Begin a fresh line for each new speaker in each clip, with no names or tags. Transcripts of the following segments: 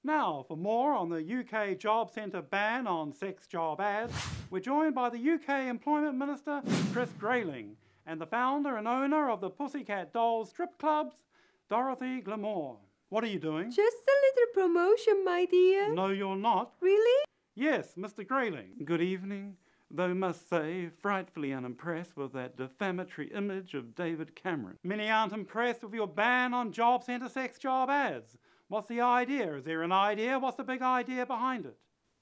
Now, for more on the UK Job Centre ban on sex job ads, we're joined by the UK Employment Minister, Chris Grayling, and the founder and owner of the Pussycat Dolls strip clubs, Dorothy Gilmore. What are you doing?
Just a little promotion, my dear.
No, you're not.
Really?
Yes, Mr. Grayling. Good evening. Though must say, frightfully unimpressed with that defamatory image of David Cameron. Many aren't impressed with your ban on Job Centre sex job ads. What's the idea? Is there an idea? What's the big idea behind it?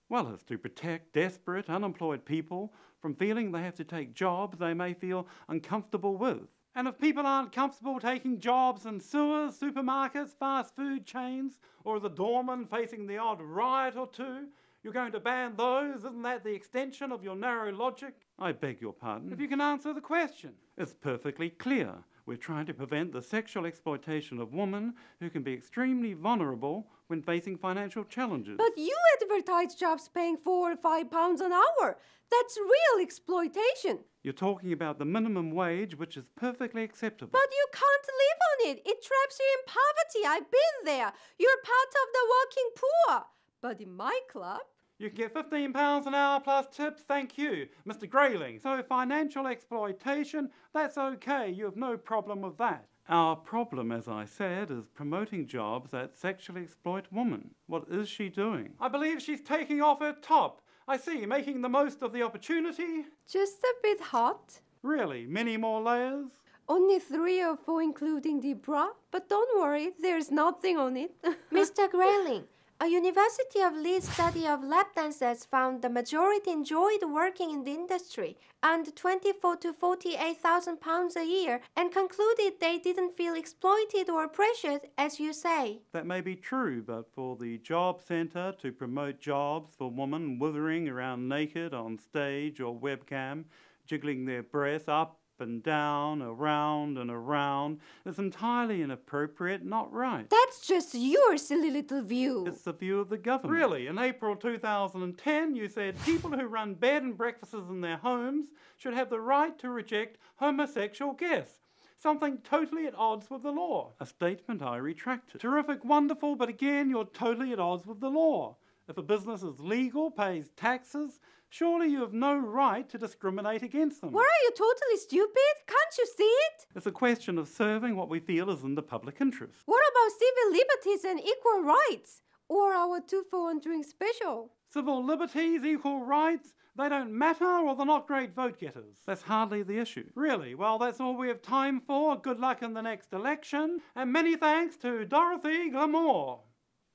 Well, it's to protect desperate, unemployed people from feeling they have to take jobs they may feel uncomfortable with. And if people aren't comfortable taking jobs in sewers, supermarkets, fast food chains, or as a doorman facing the odd riot or two, you're going to ban those? Isn't that the extension of your narrow logic? I beg your pardon. If you can answer the question. It's perfectly clear. We're trying to prevent the sexual exploitation of women who can be extremely vulnerable when facing financial challenges.
But you advertise jobs paying £4 or £5 an hour. That's real exploitation.
You're talking about the minimum wage, which is perfectly acceptable.
But you can't live on it. It traps you in poverty. I've been there. You're part of the working poor. But in my club...
You can get £15 an hour plus tips, thank you, Mr. Grayling. So financial exploitation, that's okay, you have no problem with that. Our problem, as I said, is promoting jobs that sexually exploit women. What is she doing? I believe she's taking off her top. I see, making the most of the opportunity.
Just a bit hot.
Really? Many more layers?
Only 3 or 4 including the bra. But don't worry, there's nothing on it.
Mr. Grayling, a University of Leeds study of lap dancers found the majority enjoyed working in the industry, earned £24,000 to £48,000 a year, and concluded they didn't feel exploited or pressured, as you say.
That may be true, but for the Job Centre to promote jobs for women withering around naked on stage or webcam, jiggling their breasts up and down, around and around, is entirely inappropriate, not right.
That's just your silly little view.
It's the view of the government. Really, in April 2010, you said people who run bed and breakfasts in their homes should have the right to reject homosexual guests. Something totally at odds with the law. A statement I retracted. Terrific, wonderful, but again, you're totally at odds with the law. If a business is legal, pays taxes, surely you have no right to discriminate against them.
What, are you totally stupid? Can't you see it?
It's a question of serving what we feel is in the public interest.
What about civil liberties and equal rights? Or our 2-for-1 drink special?
Civil liberties, equal rights, they don't matter or they're not great vote getters. That's hardly the issue. Really? Well, that's all we have time for. Good luck in the next election. And many thanks to Dorothy Gilmore.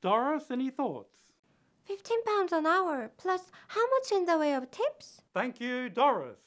Doris, any thoughts?
£15 an hour, plus how much in the way of tips?
Thank you, Doris.